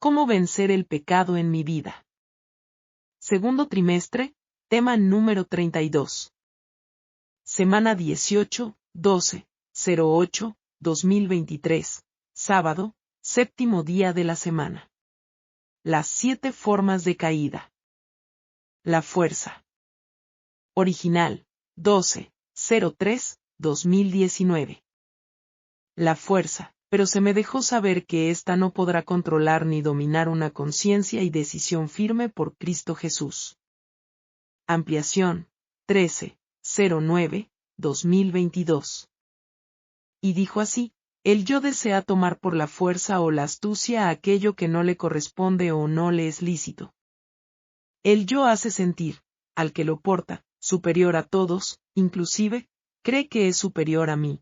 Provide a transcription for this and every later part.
¿Cómo vencer el pecado en mi vida? Segundo trimestre, tema número 32. Semana 18, 12, 08, 2023, sábado, séptimo día de la semana. Las 7 formas de caída. La fuerza. Original, 12, 03, 2019. La fuerza, pero se me dejó saber que ésta no podrá controlar ni dominar una conciencia y decisión firme por Cristo Jesús. Ampliación, 13, 09, 2022. Y dijo así, el yo desea tomar por la fuerza o la astucia aquello que no le corresponde o no le es lícito. El yo hace sentir, al que lo porta, superior a todos, inclusive, cree que es superior a mí.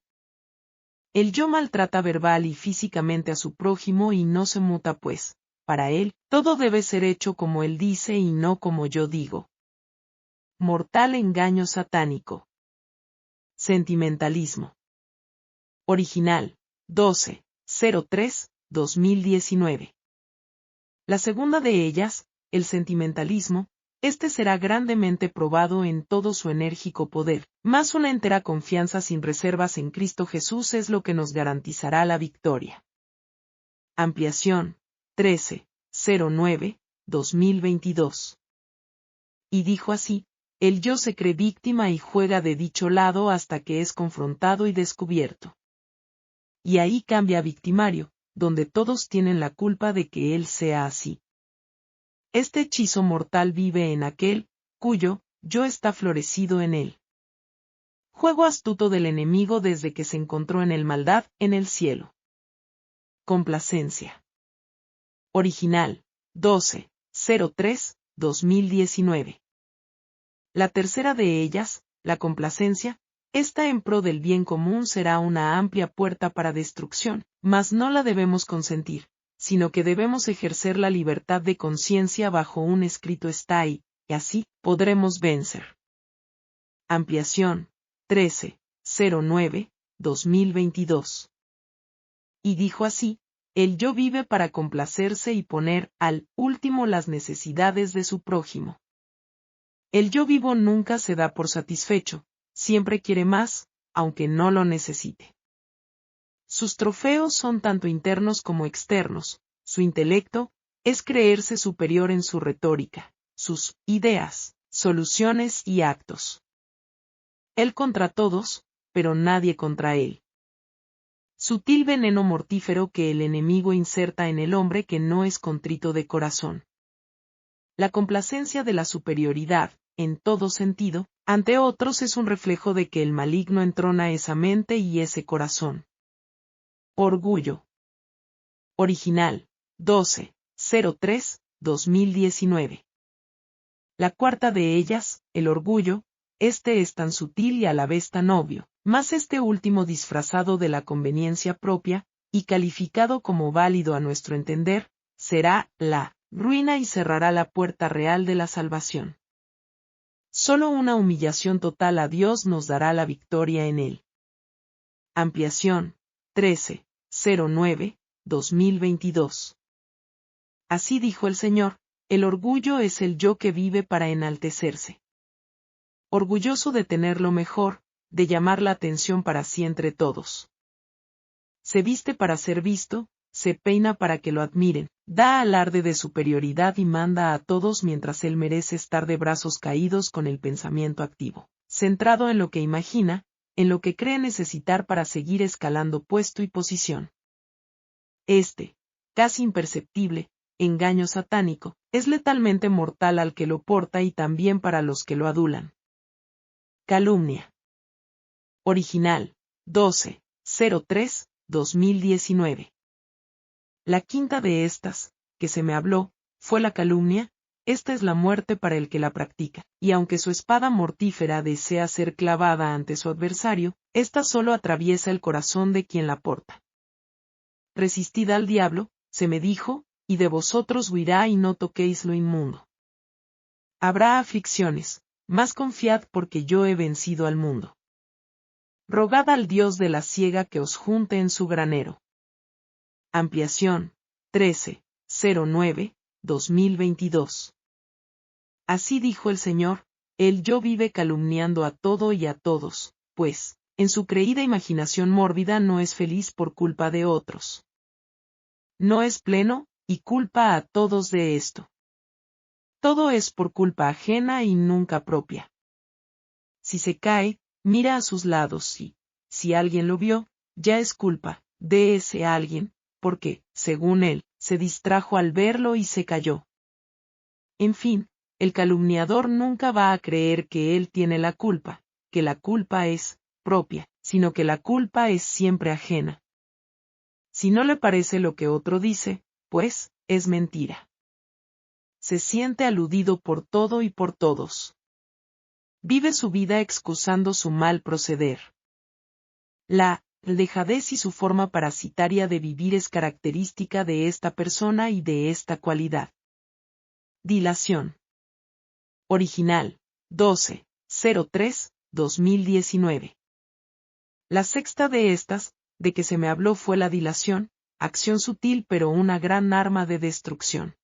El yo maltrata verbal y físicamente a su prójimo y no se muta pues, para él, todo debe ser hecho como él dice y no como yo digo. Mortal engaño satánico. Sentimentalismo. Original, 12, 03, 2019. La segunda de ellas, el sentimentalismo, este será grandemente probado en todo su enérgico poder, mas una entera confianza sin reservas en Cristo Jesús es lo que nos garantizará la victoria. Ampliación, 13, 09, 2022. Y dijo así, el yo se cree víctima y juega de dicho lado hasta que es confrontado y descubierto. Y ahí cambia a victimario, donde todos tienen la culpa de que él sea así. Este hechizo mortal vive en aquel, cuyo yo está florecido en él. Juego astuto del enemigo desde que se encontró en el maldad, en el cielo. Complacencia. Original, 12, 03, 2019. La tercera de ellas, la complacencia, esta en pro del bien común será una amplia puerta para destrucción, mas no la debemos consentir, sino que debemos ejercer la libertad de conciencia bajo un escrito está y así, podremos vencer. Ampliación, 13, 09, 2022. Y dijo así, el yo vive para complacerse y poner al último las necesidades de su prójimo. El yo vivo nunca se da por satisfecho, siempre quiere más, aunque no lo necesite. Sus trofeos son tanto internos como externos, su intelecto es creerse superior en su retórica, sus ideas, soluciones y actos. Él contra todos, pero nadie contra él. Sutil veneno mortífero que el enemigo inserta en el hombre que no es contrito de corazón. La complacencia de la superioridad, en todo sentido, ante otros es un reflejo de que el maligno entrona esa mente y ese corazón. Orgullo. Original, 12, 03, 2019. La cuarta de ellas, el orgullo, este es tan sutil y a la vez tan obvio, mas este último disfrazado de la conveniencia propia, y calificado como válido a nuestro entender, será la ruina y cerrará la puerta real de la salvación. Solo una humillación total a Dios nos dará la victoria en él. Ampliación, 13, 09, 2022. Así dijo el Señor, el orgullo es el yo que vive para enaltecerse. Orgulloso de tener lo mejor, de llamar la atención para sí entre todos. Se viste para ser visto, se peina para que lo admiren, da alarde de superioridad y manda a todos mientras él merece estar de brazos caídos con el pensamiento activo, centrado en lo que imagina, en lo que cree necesitar para seguir escalando puesto y posición. Este, casi imperceptible, engaño satánico, es letalmente mortal al que lo porta y también para los que lo adulan. Calumnia. Original, 12, 03, 2019. La quinta de estas, que se me habló, fue la calumnia, esta es la muerte para el que la practica, y aunque su espada mortífera desea ser clavada ante su adversario, esta solo atraviesa el corazón de quien la porta. Resistid al diablo, se me dijo, y de vosotros huirá y no toquéis lo inmundo. Habrá aflicciones, mas confiad porque yo he vencido al mundo. Rogad al Dios de la siega que os junte en su granero. Ampliación, 13, 09, 2022. Así dijo el Señor, el yo vive calumniando a todo y a todos, pues, en su creída imaginación mórbida no es feliz por culpa de otros. No es pleno, y culpa a todos de esto. Todo es por culpa ajena y nunca propia. Si se cae, mira a sus lados y, si alguien lo vio, ya es culpa de ese alguien, porque, según él, se distrajo al verlo y se cayó. En fin, el calumniador nunca va a creer que él tiene la culpa, que la culpa es propia, sino que la culpa es siempre ajena. Si no le parece lo que otro dice, pues, es mentira. Se siente aludido por todo y por todos. Vive su vida excusando su mal proceder. La dejadez y su forma parasitaria de vivir es característica de esta persona y de esta cualidad. Dilación. Original, 12-03-2019. La sexta de estas, de que se me habló fue la dilación, acción sutil pero una gran arma de destrucción.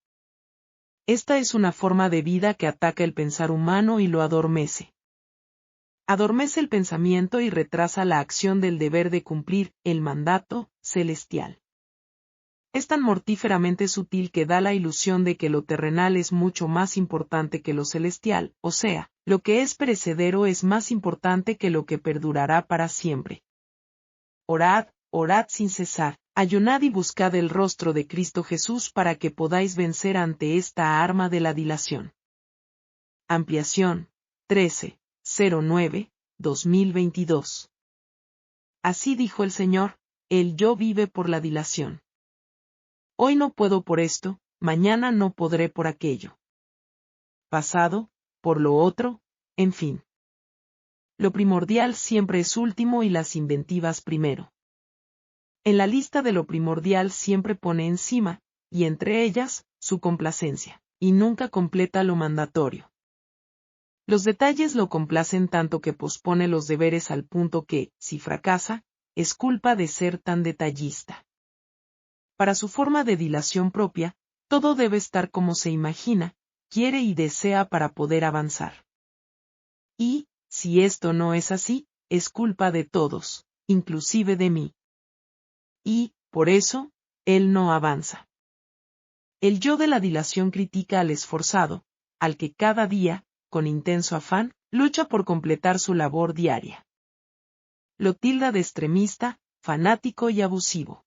Esta es una forma de vida que ataca el pensar humano y lo adormece. Adormece el pensamiento y retrasa la acción del deber de cumplir el mandato celestial. Es tan mortíferamente sutil que da la ilusión de que lo terrenal es mucho más importante que lo celestial, o sea, lo que es perecedero es más importante que lo que perdurará para siempre. Orad, orad sin cesar, ayunad y buscad el rostro de Cristo Jesús para que podáis vencer ante esta arma de la dilación. Ampliación, 13-09-2022. Así dijo el Señor, el yo vive por la dilación. Hoy no puedo por esto, mañana no podré por aquello. Pasado, por lo otro, en fin. Lo primordial siempre es último y las inventivas primero. En la lista de lo primordial siempre pone encima, y entre ellas, su complacencia, y nunca completa lo mandatorio. Los detalles lo complacen tanto que pospone los deberes al punto que, si fracasa, es culpa de ser tan detallista. Para su forma de dilación propia, todo debe estar como se imagina, quiere y desea para poder avanzar. Y, si esto no es así, es culpa de todos, inclusive de mí. Y, por eso, él no avanza. El yo de la dilación critica al esforzado, al que cada día, con intenso afán, lucha por completar su labor diaria. Lo tilda de extremista, fanático y abusivo.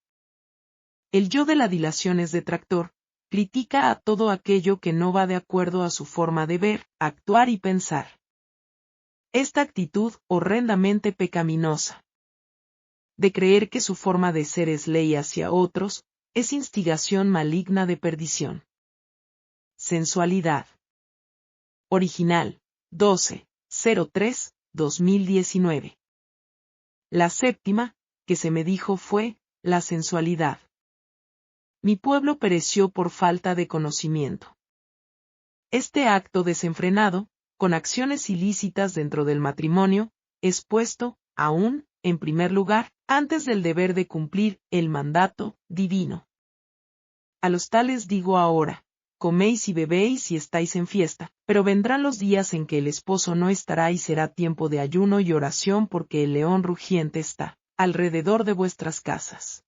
El yo de la dilación es detractor, critica a todo aquello que no va de acuerdo a su forma de ver, actuar y pensar. Esta actitud horrendamente pecaminosa. De creer que su forma de ser es ley hacia otros, es instigación maligna de perdición. Sensualidad. Original, 12-03-2019. La séptima, que se me dijo fue, la sensualidad. Mi pueblo pereció por falta de conocimiento. Este acto desenfrenado, con acciones ilícitas dentro del matrimonio, es puesto, aún, en primer lugar, antes del deber de cumplir el mandato divino. A los tales digo ahora, coméis y bebéis y estáis en fiesta, pero vendrán los días en que el esposo no estará y será tiempo de ayuno y oración porque el león rugiente está alrededor de vuestras casas.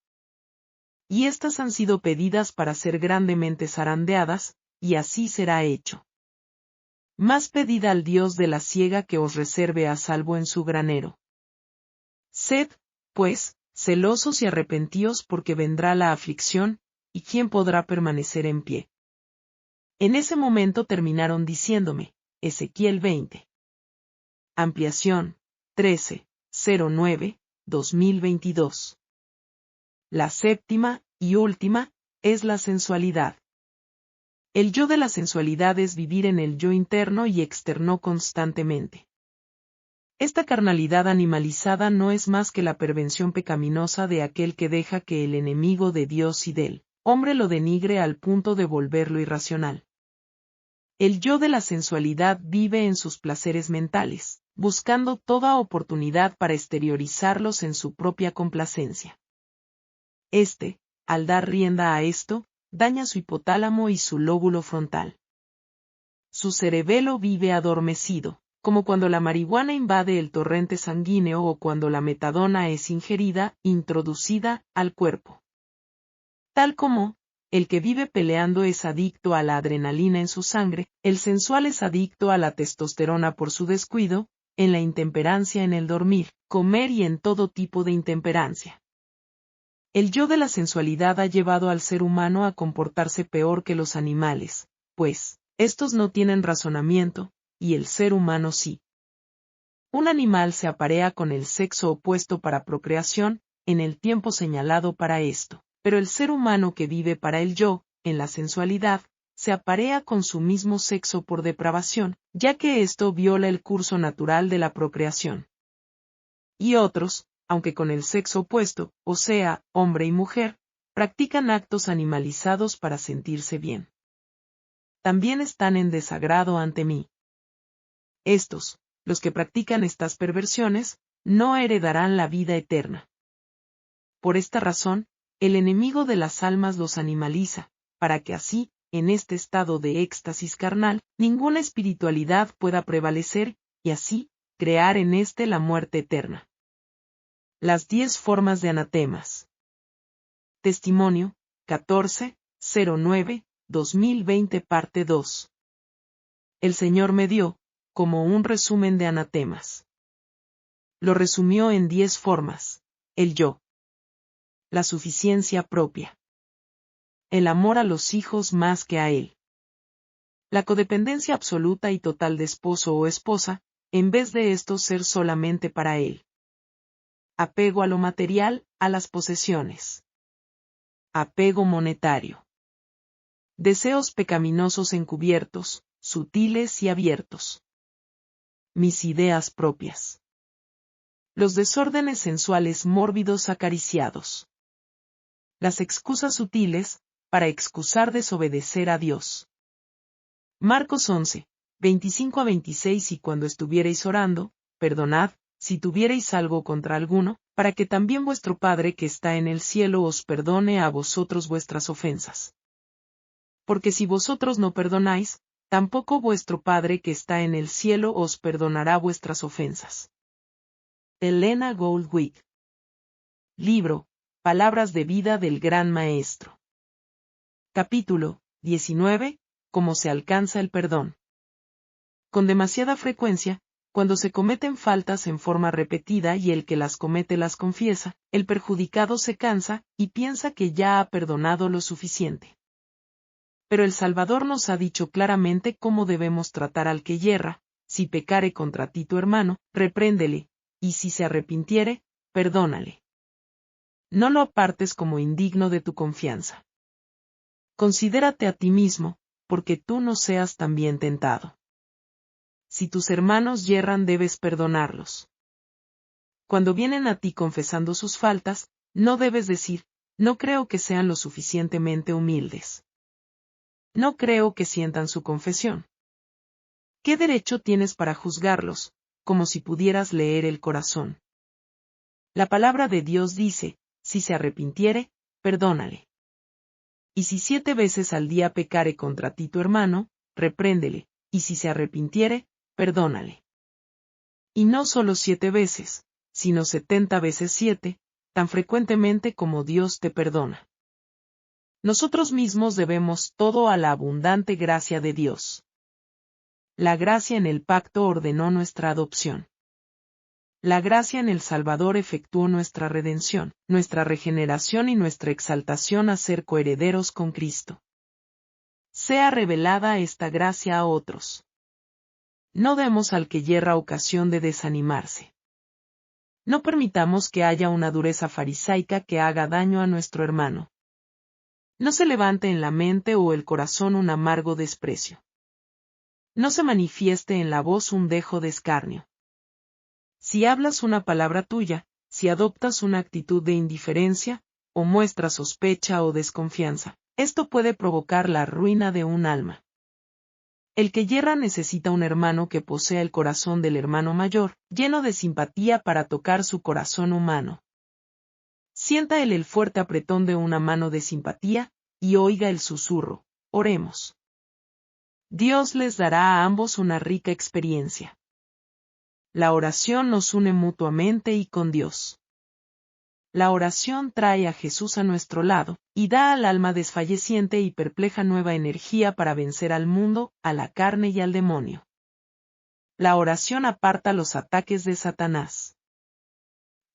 Y estas han sido pedidas para ser grandemente zarandeadas, y así será hecho. Más pedid al Dios de la siega que os reserve a salvo en su granero. Sed, pues, celosos y arrepentíos porque vendrá la aflicción, y ¿quién podrá permanecer en pie? En ese momento terminaron diciéndome, Ezequiel 20. Ampliación, 13-09-2022. La séptima, y última, es la sensualidad. El yo de la sensualidad es vivir en el yo interno y externo constantemente. Esta carnalidad animalizada no es más que la pervención pecaminosa de aquel que deja que el enemigo de Dios y del hombre lo denigre al punto de volverlo irracional. El yo de la sensualidad vive en sus placeres mentales, buscando toda oportunidad para exteriorizarlos en su propia complacencia. Al dar rienda a esto, daña su hipotálamo y su lóbulo frontal. Su cerebelo vive adormecido, como cuando la marihuana invade el torrente sanguíneo o cuando la metadona es ingerida, introducida, al cuerpo. Tal como, el que vive peleando es adicto a la adrenalina en su sangre, el sensual es adicto a la testosterona por su descuido, en la intemperancia en el dormir, comer y en todo tipo de intemperancia. El yo de la sensualidad ha llevado al ser humano a comportarse peor que los animales, pues, estos no tienen razonamiento, y el ser humano sí. Un animal se aparea con el sexo opuesto para procreación, en el tiempo señalado para esto, pero el ser humano que vive para el yo, en la sensualidad, se aparea con su mismo sexo por depravación, ya que esto viola el curso natural de la procreación. Y otros, aunque con el sexo opuesto, o sea, hombre y mujer, practican actos animalizados para sentirse bien. También están en desagrado ante mí. Estos, los que practican estas perversiones, no heredarán la vida eterna. Por esta razón, el enemigo de las almas los animaliza, para que así, en este estado de éxtasis carnal, ninguna espiritualidad pueda prevalecer, y así, crear en éste la muerte eterna. Las 10 formas de anatemas. Testimonio, 14-09-2020 parte 2. El Señor me dio, como un resumen de anatemas. Lo resumió en 10 formas: el yo, la suficiencia propia, el amor a los hijos más que a él, la codependencia absoluta y total de esposo o esposa, en vez de esto ser solamente para él, apego a lo material, a las posesiones, apego monetario, deseos pecaminosos encubiertos, sutiles y abiertos, mis ideas propias, los desórdenes sensuales mórbidos acariciados, las excusas sutiles, para excusar desobedecer a Dios. Marcos 11, 25-26 Y cuando estuviereis orando, perdonad, si tuviereis algo contra alguno, para que también vuestro Padre que está en el cielo os perdone a vosotros vuestras ofensas. Porque si vosotros no perdonáis, tampoco vuestro Padre que está en el cielo os perdonará vuestras ofensas. Elena Goldwig. Libro, Palabras de vida del Gran Maestro. Capítulo 19. Cómo se alcanza el perdón. Con demasiada frecuencia, cuando se cometen faltas en forma repetida y el que las comete las confiesa, el perjudicado se cansa y piensa que ya ha perdonado lo suficiente. Pero el Salvador nos ha dicho claramente cómo debemos tratar al que yerra: si pecare contra ti tu hermano, repréndele, y si se arrepintiere, perdónale. No lo apartes como indigno de tu confianza. Considérate a ti mismo, porque tú no seas también tentado. Si tus hermanos yerran debes perdonarlos. Cuando vienen a ti confesando sus faltas, no debes decir: no creo que sean lo suficientemente humildes. No creo que sientan su confesión. ¿Qué derecho tienes para juzgarlos, como si pudieras leer el corazón? La palabra de Dios dice: si se arrepintiere, perdónale. Y si 7 veces al día pecare contra ti tu hermano, repréndele, y si se arrepintiere, perdónale. Y no solo 7 veces, sino 70 veces 7, tan frecuentemente como Dios te perdona. Nosotros mismos debemos todo a la abundante gracia de Dios. La gracia en el pacto ordenó nuestra adopción. La gracia en el Salvador efectuó nuestra redención, nuestra regeneración y nuestra exaltación a ser coherederos con Cristo. Sea revelada esta gracia a otros. No demos al que yerra ocasión de desanimarse. No permitamos que haya una dureza farisaica que haga daño a nuestro hermano. No se levante en la mente o el corazón un amargo desprecio. No se manifieste en la voz un dejo de escarnio. Si hablas una palabra tuya, si adoptas una actitud de indiferencia, o muestras sospecha o desconfianza, esto puede provocar la ruina de un alma. El que yerra necesita un hermano que posea el corazón del hermano mayor, lleno de simpatía para tocar su corazón humano. Sienta él el fuerte apretón de una mano de simpatía, y oiga el susurro. Oremos. Dios les dará a ambos una rica experiencia. La oración nos une mutuamente y con Dios. La oración trae a Jesús a nuestro lado, y da al alma desfalleciente y perpleja nueva energía para vencer al mundo, a la carne y al demonio. La oración aparta los ataques de Satanás.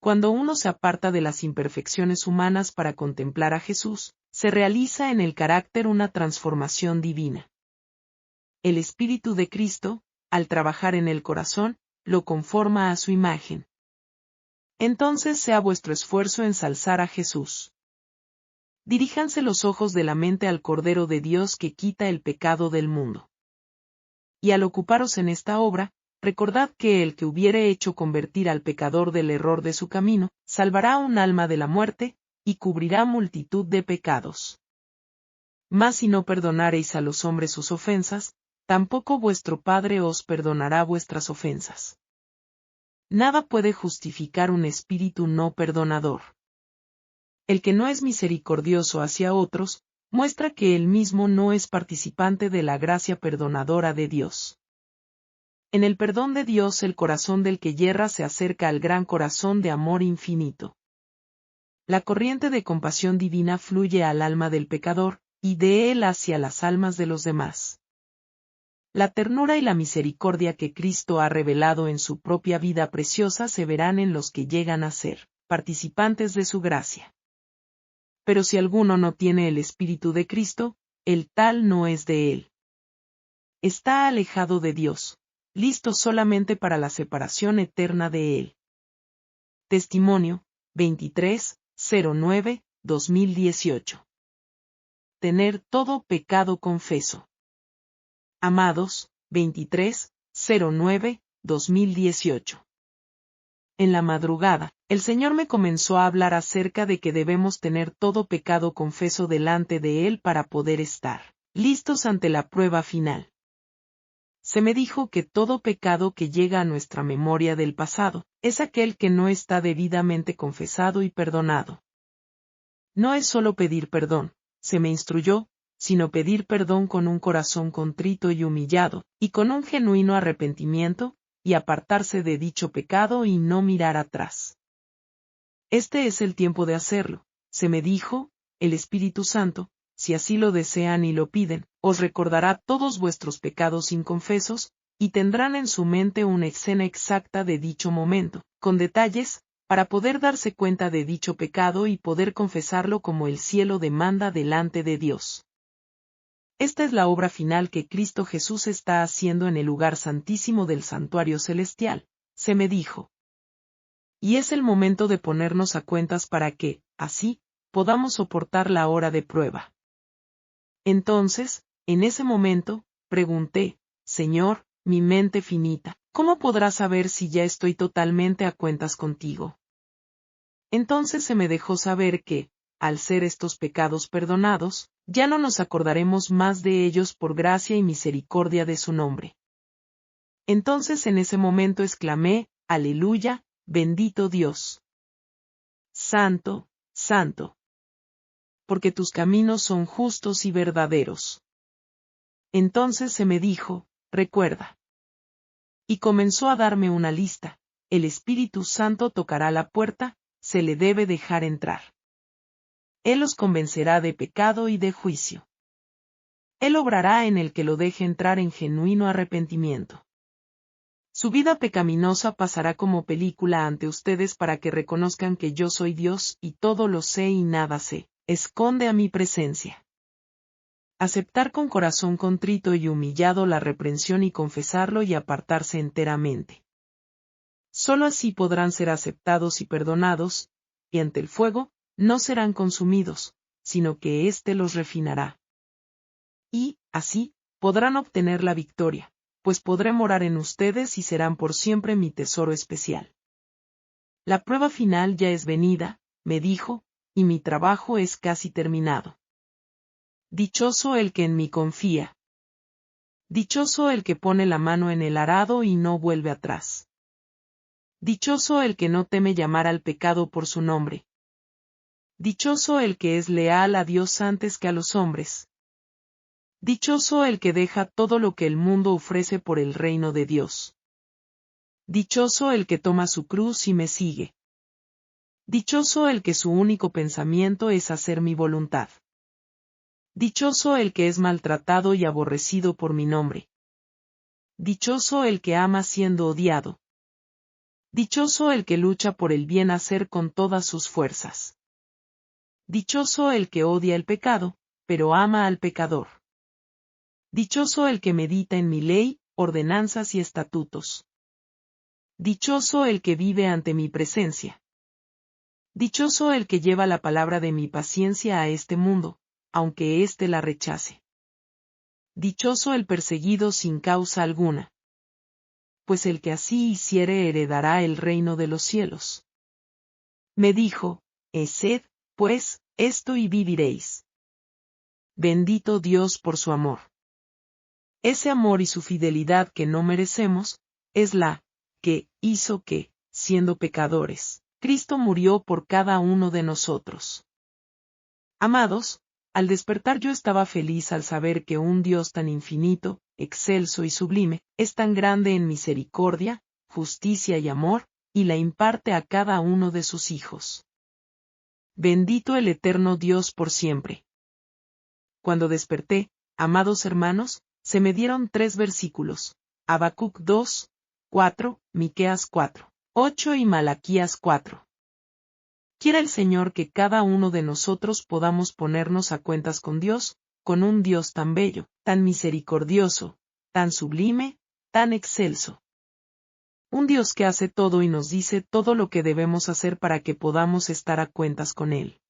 Cuando uno se aparta de las imperfecciones humanas para contemplar a Jesús, se realiza en el carácter una transformación divina. El Espíritu de Cristo, al trabajar en el corazón, lo conforma a su imagen. Entonces sea vuestro esfuerzo ensalzar a Jesús. Diríjanse los ojos de la mente al Cordero de Dios que quita el pecado del mundo. Y al ocuparos en esta obra, recordad que el que hubiere hecho convertir al pecador del error de su camino, salvará un alma de la muerte, y cubrirá multitud de pecados. Mas si no perdonareis a los hombres sus ofensas, tampoco vuestro Padre os perdonará vuestras ofensas. Nada puede justificar un espíritu no perdonador. El que no es misericordioso hacia otros, muestra que él mismo no es participante de la gracia perdonadora de Dios. En el perdón de Dios el corazón del que yerra se acerca al gran corazón de amor infinito. La corriente de compasión divina fluye al alma del pecador, y de él hacia las almas de los demás. La ternura y la misericordia que Cristo ha revelado en su propia vida preciosa se verán en los que llegan a ser participantes de su gracia. Pero si alguno no tiene el Espíritu de Cristo, el tal no es de él. Está alejado de Dios, listo solamente para la separación eterna de él. Testimonio, 23-09-2018. Tener todo pecado confeso. Amados, 23-09-2018. En la madrugada, el Señor me comenzó a hablar acerca de que debemos tener todo pecado confeso delante de Él para poder estar listos ante la prueba final. Se me dijo que todo pecado que llega a nuestra memoria del pasado, es aquel que no está debidamente confesado y perdonado. No es solo pedir perdón, se me instruyó, sino pedir perdón con un corazón contrito y humillado, y con un genuino arrepentimiento, y apartarse de dicho pecado y no mirar atrás. Este es el tiempo de hacerlo, se me dijo, el Espíritu Santo, si así lo desean y lo piden, os recordará todos vuestros pecados inconfesos, y tendrán en su mente una escena exacta de dicho momento, con detalles, para poder darse cuenta de dicho pecado y poder confesarlo como el cielo demanda delante de Dios. Esta es la obra final que Cristo Jesús está haciendo en el lugar santísimo del santuario celestial, se me dijo. Y es el momento de ponernos a cuentas para que, así, podamos soportar la hora de prueba. Entonces, en ese momento, pregunté, Señor, mi mente finita, ¿cómo podrás saber si ya estoy totalmente a cuentas contigo? Entonces se me dejó saber que, al ser estos pecados perdonados, ya no nos acordaremos más de ellos por gracia y misericordia de su nombre. Entonces en ese momento exclamé, Aleluya, bendito Dios. Santo, santo. Porque tus caminos son justos y verdaderos. Entonces se me dijo, recuerda. Y comenzó a darme una lista, el Espíritu Santo tocará la puerta, se le debe dejar entrar. Él los convencerá de pecado y de juicio. Él obrará en el que lo deje entrar en genuino arrepentimiento. Su vida pecaminosa pasará como película ante ustedes para que reconozcan que yo soy Dios y todo lo sé y nada sé, esconde a mi presencia. Aceptar con corazón contrito y humillado la reprensión y confesarlo y apartarse enteramente. Solo así podrán ser aceptados y perdonados, y ante el fuego, no serán consumidos, sino que éste los refinará. Y, así, podrán obtener la victoria, pues podré morar en ustedes y serán por siempre mi tesoro especial. La prueba final ya es venida, me dijo, y mi trabajo es casi terminado. Dichoso el que en mí confía. Dichoso el que pone la mano en el arado y no vuelve atrás. Dichoso el que no teme llamar al pecado por su nombre. Dichoso el que es leal a Dios antes que a los hombres. Dichoso el que deja todo lo que el mundo ofrece por el reino de Dios. Dichoso el que toma su cruz y me sigue. Dichoso el que su único pensamiento es hacer mi voluntad. Dichoso el que es maltratado y aborrecido por mi nombre. Dichoso el que ama siendo odiado. Dichoso el que lucha por el bien hacer con todas sus fuerzas. Dichoso el que odia el pecado, pero ama al pecador. Dichoso el que medita en mi ley, ordenanzas y estatutos. Dichoso el que vive ante mi presencia. Dichoso el que lleva la palabra de mi paciencia a este mundo, aunque éste la rechace. Dichoso el perseguido sin causa alguna. Pues el que así hiciere heredará el reino de los cielos. Me dijo, haced, pues, esto y viviréis. Bendito Dios por su amor. Ese amor y su fidelidad que no merecemos, es la que hizo que, siendo pecadores, Cristo murió por cada uno de nosotros. Amados, al despertar yo estaba feliz al saber que un Dios tan infinito, excelso y sublime, es tan grande en misericordia, justicia y amor, y la imparte a cada uno de sus hijos. Bendito el eterno Dios por siempre. Cuando desperté, amados hermanos, se me dieron 3 versículos: Habacuc 2, 4, Miqueas 4, 8 y Malaquías 4. Quiera el Señor que cada uno de nosotros podamos ponernos a cuentas con Dios, con un Dios tan bello, tan misericordioso, tan sublime, tan excelso. Un Dios que hace todo y nos dice todo lo que debemos hacer para que podamos estar a cuentas con Él.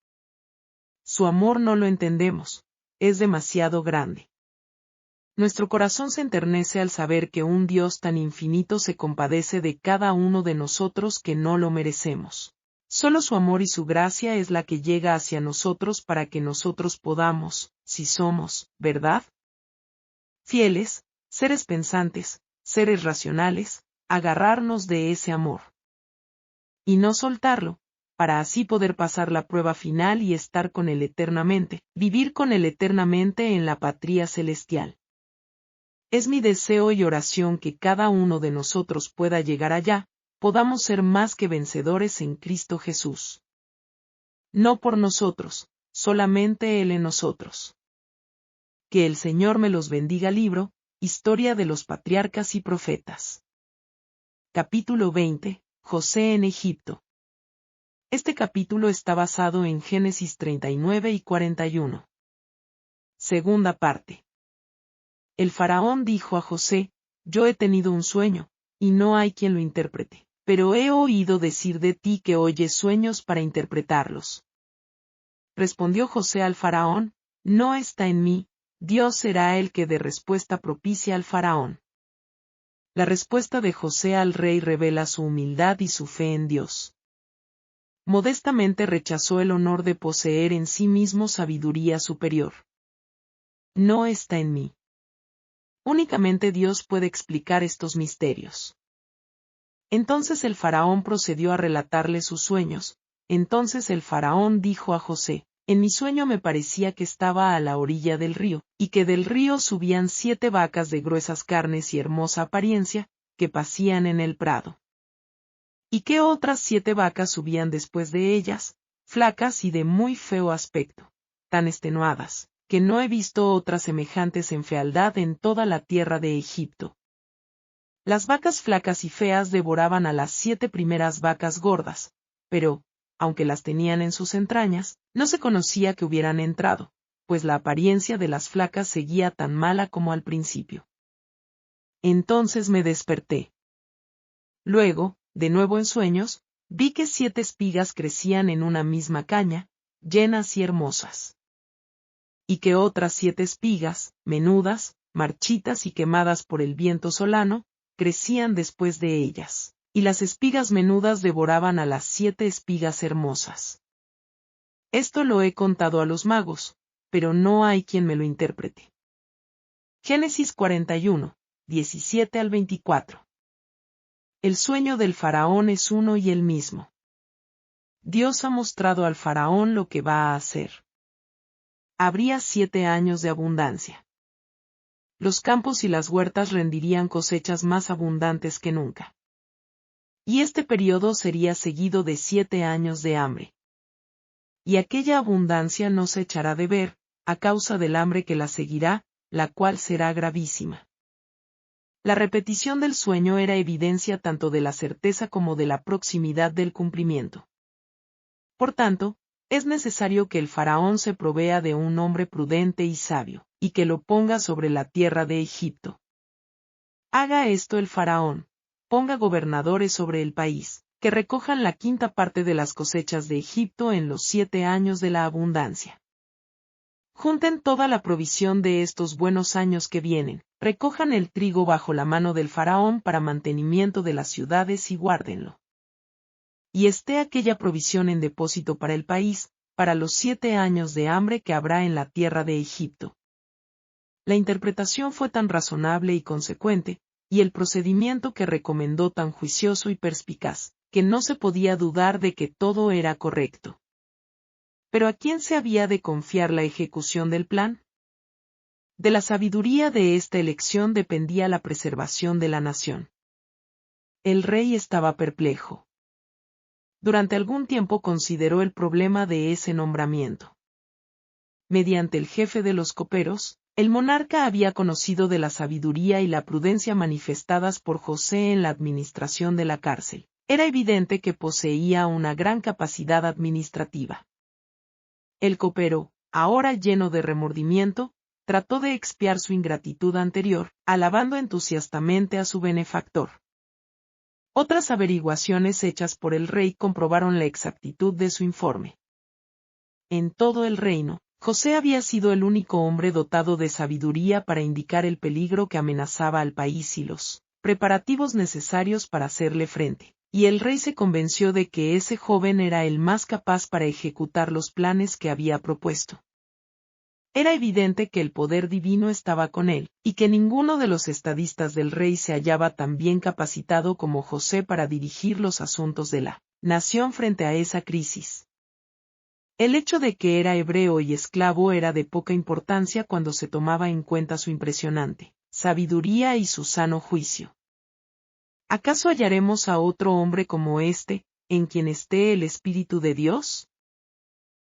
Su amor no lo entendemos, es demasiado grande. Nuestro corazón se enternece al saber que un Dios tan infinito se compadece de cada uno de nosotros que no lo merecemos. Solo su amor y su gracia es la que llega hacia nosotros para que nosotros podamos, si somos, ¿verdad?, fieles, seres pensantes, seres racionales, agarrarnos de ese amor. Y no soltarlo, para así poder pasar la prueba final y estar con Él eternamente, vivir con Él eternamente en la patria celestial. Es mi deseo y oración que cada uno de nosotros pueda llegar allá, podamos ser más que vencedores en Cristo Jesús. No por nosotros, solamente Él en nosotros. Que el Señor me los bendiga. Libro, Historia de los Patriarcas y Profetas. Capítulo 20, José en Egipto. Este capítulo está basado en Génesis 39 y 41. Segunda parte. El faraón dijo a José: yo he tenido un sueño, y no hay quien lo interprete, pero he oído decir de ti que oyes sueños para interpretarlos. Respondió José al faraón: no está en mí, Dios será el que dé respuesta propicia al faraón. La respuesta de José al rey revela su humildad y su fe en Dios. Modestamente rechazó el honor de poseer en sí mismo sabiduría superior. No está en mí. Únicamente Dios puede explicar estos misterios. Entonces el faraón procedió a relatarle sus sueños. Entonces el faraón dijo a José: en mi sueño me parecía que estaba a la orilla del río, y que del río subían 7 vacas de gruesas carnes y hermosa apariencia, que pacían en el prado. Y que otras 7 vacas subían después de ellas, flacas y de muy feo aspecto, tan extenuadas, que no he visto otras semejantes en fealdad en toda la tierra de Egipto. Las vacas flacas y feas devoraban a las 7 primeras vacas gordas, pero, aunque las tenían en sus entrañas, no se conocía que hubieran entrado, pues la apariencia de las flacas seguía tan mala como al principio. Entonces me desperté. Luego, de nuevo en sueños, vi que 7 espigas crecían en una misma caña, llenas y hermosas. Y que otras 7 espigas, menudas, marchitas y quemadas por el viento solano, crecían después de ellas, y las espigas menudas devoraban a las 7 espigas hermosas. Esto lo he contado a los magos, pero no hay quien me lo interprete. Génesis 41, 17 al 24. El sueño del faraón es uno y el mismo. Dios ha mostrado al faraón lo que va a hacer. Habría 7 años de abundancia. Los campos y las huertas rendirían cosechas más abundantes que nunca. Y este periodo sería seguido de 7 años de hambre. Y aquella abundancia no se echará de ver, a causa del hambre que la seguirá, la cual será gravísima. La repetición del sueño era evidencia tanto de la certeza como de la proximidad del cumplimiento. Por tanto, es necesario que el faraón se provea de un hombre prudente y sabio, y que lo ponga sobre la tierra de Egipto. Haga esto el faraón, ponga gobernadores sobre el país, que recojan la 1/5 parte de las cosechas de Egipto en los 7 años de la abundancia. Junten toda la provisión de estos buenos años que vienen, recojan el trigo bajo la mano del faraón para mantenimiento de las ciudades y guárdenlo. Y esté aquella provisión en depósito para el país, para los 7 años de hambre que habrá en la tierra de Egipto. La interpretación fue tan razonable y consecuente, y el procedimiento que recomendó tan juicioso y perspicaz, que no se podía dudar de que todo era correcto. ¿Pero a quién se había de confiar la ejecución del plan? De la sabiduría de esta elección dependía la preservación de la nación. El rey estaba perplejo. Durante algún tiempo consideró el problema de ese nombramiento. Mediante el jefe de los coperos, el monarca había conocido de la sabiduría y la prudencia manifestadas por José en la administración de la cárcel. Era evidente que poseía una gran capacidad administrativa. El copero, ahora lleno de remordimiento, trató de expiar su ingratitud anterior, alabando entusiastamente a su benefactor. Otras averiguaciones hechas por el rey comprobaron la exactitud de su informe. En todo el reino, José había sido el único hombre dotado de sabiduría para indicar el peligro que amenazaba al país y los preparativos necesarios para hacerle frente. Y el rey se convenció de que ese joven era el más capaz para ejecutar los planes que había propuesto. Era evidente que el poder divino estaba con él, y que ninguno de los estadistas del rey se hallaba tan bien capacitado como José para dirigir los asuntos de la nación frente a esa crisis. El hecho de que era hebreo y esclavo era de poca importancia cuando se tomaba en cuenta su impresionante sabiduría y su sano juicio. ¿Acaso hallaremos a otro hombre como este, en quien esté el Espíritu de Dios?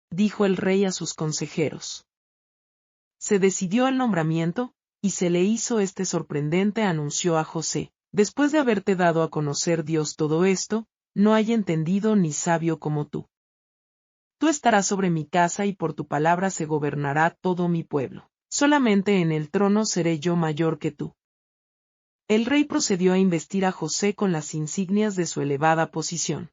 Dijo el rey a sus consejeros. Se decidió el nombramiento, y se le hizo este sorprendente anuncio a José: después de haberte dado a conocer Dios todo esto, no hay entendido ni sabio como tú. Tú estarás sobre mi casa y por tu palabra se gobernará todo mi pueblo. Solamente en el trono seré yo mayor que tú. El rey procedió a investir a José con las insignias de su elevada posición.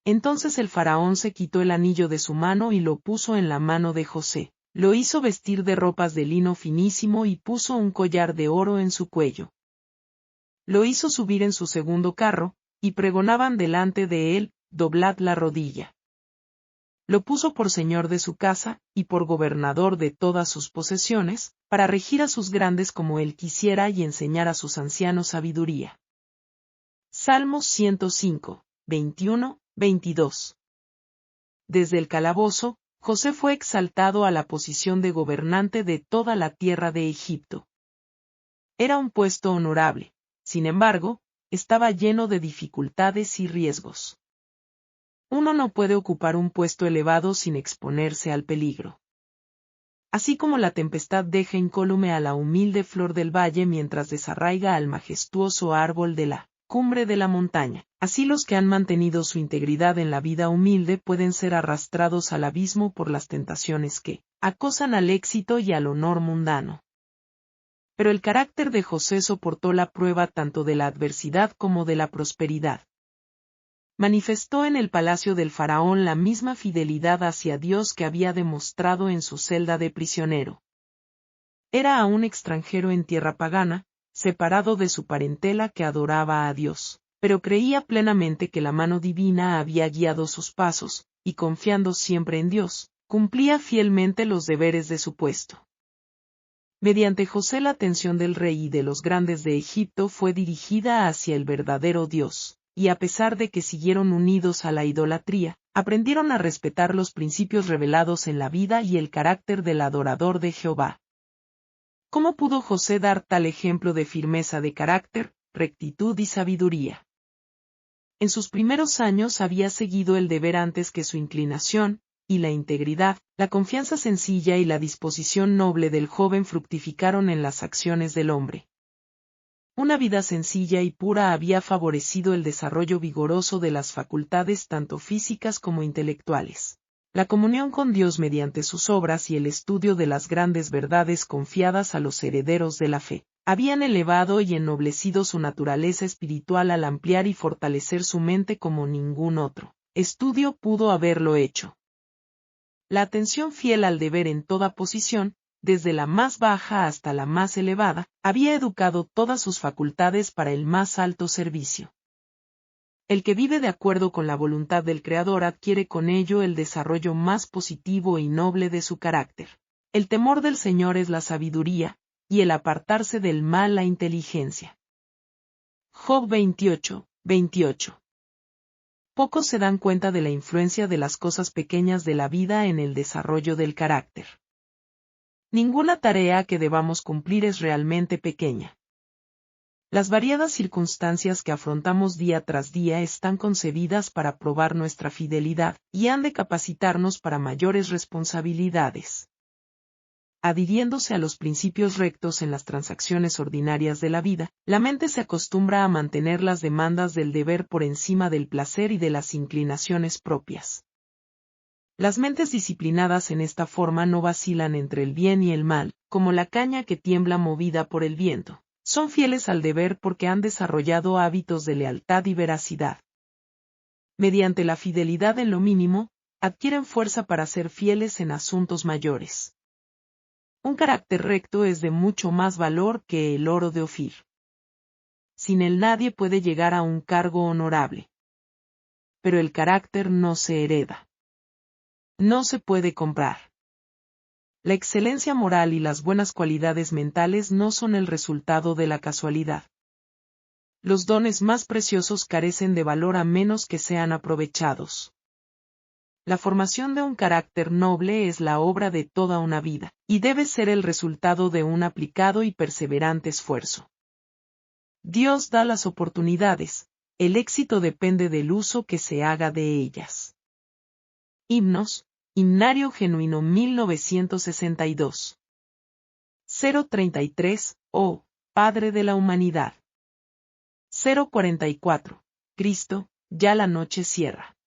Entonces el faraón se quitó el anillo de su mano y lo puso en la mano de José, lo hizo vestir de ropas de lino finísimo y puso un collar de oro en su cuello. Lo hizo subir en su segundo carro, y pregonaban delante de él: doblad la rodilla. Lo puso por señor de su casa, y por gobernador de todas sus posesiones, para regir a sus grandes como él quisiera y enseñar a sus ancianos sabiduría. Salmos 105, 21, 22. Desde el calabozo, José fue exaltado a la posición de gobernante de toda la tierra de Egipto. Era un puesto honorable, sin embargo, estaba lleno de dificultades y riesgos. Uno no puede ocupar un puesto elevado sin exponerse al peligro. Así como la tempestad deja incólume a la humilde flor del valle mientras desarraiga al majestuoso árbol de la cumbre de la montaña, así los que han mantenido su integridad en la vida humilde pueden ser arrastrados al abismo por las tentaciones que acosan al éxito y al honor mundano. Pero el carácter de José soportó la prueba tanto de la adversidad como de la prosperidad. Manifestó en el palacio del faraón la misma fidelidad hacia Dios que había demostrado en su celda de prisionero. Era aún extranjero en tierra pagana, separado de su parentela que adoraba a Dios, pero creía plenamente que la mano divina había guiado sus pasos, y confiando siempre en Dios, cumplía fielmente los deberes de su puesto. Mediante José la atención del rey y de los grandes de Egipto fue dirigida hacia el verdadero Dios, y a pesar de que siguieron unidos a la idolatría, aprendieron a respetar los principios revelados en la vida y el carácter del adorador de Jehová. ¿Cómo pudo José dar tal ejemplo de firmeza de carácter, rectitud y sabiduría? En sus primeros años había seguido el deber antes que su inclinación, y la integridad, la confianza sencilla y la disposición noble del joven fructificaron en las acciones del hombre. Una vida sencilla y pura había favorecido el desarrollo vigoroso de las facultades tanto físicas como intelectuales. La comunión con Dios mediante sus obras y el estudio de las grandes verdades confiadas a los herederos de la fe, habían elevado y ennoblecido su naturaleza espiritual al ampliar y fortalecer su mente como ningún otro estudio pudo haberlo hecho. La atención fiel al deber en toda posición, desde la más baja hasta la más elevada, había educado todas sus facultades para el más alto servicio. El que vive de acuerdo con la voluntad del Creador adquiere con ello el desarrollo más positivo y noble de su carácter. El temor del Señor es la sabiduría, y el apartarse del mal la inteligencia. Job 28:28. Pocos se dan cuenta de la influencia de las cosas pequeñas de la vida en el desarrollo del carácter. Ninguna tarea que debamos cumplir es realmente pequeña. Las variadas circunstancias que afrontamos día tras día están concebidas para probar nuestra fidelidad, y han de capacitarnos para mayores responsabilidades. Adhiriéndose a los principios rectos en las transacciones ordinarias de la vida, la mente se acostumbra a mantener las demandas del deber por encima del placer y de las inclinaciones propias. Las mentes disciplinadas en esta forma no vacilan entre el bien y el mal, como la caña que tiembla movida por el viento. Son fieles al deber porque han desarrollado hábitos de lealtad y veracidad. Mediante la fidelidad en lo mínimo, adquieren fuerza para ser fieles en asuntos mayores. Un carácter recto es de mucho más valor que el oro de Ofir. Sin él nadie puede llegar a un cargo honorable. Pero el carácter no se hereda. No se puede comprar. La excelencia moral y las buenas cualidades mentales no son el resultado de la casualidad. Los dones más preciosos carecen de valor a menos que sean aprovechados. La formación de un carácter noble es la obra de toda una vida, y debe ser el resultado de un aplicado y perseverante esfuerzo. Dios da las oportunidades, el éxito depende del uso que se haga de ellas. Himnos, Himnario Genuino 1962. 033, oh, Padre de la Humanidad. 044, Cristo, ya la noche cierra.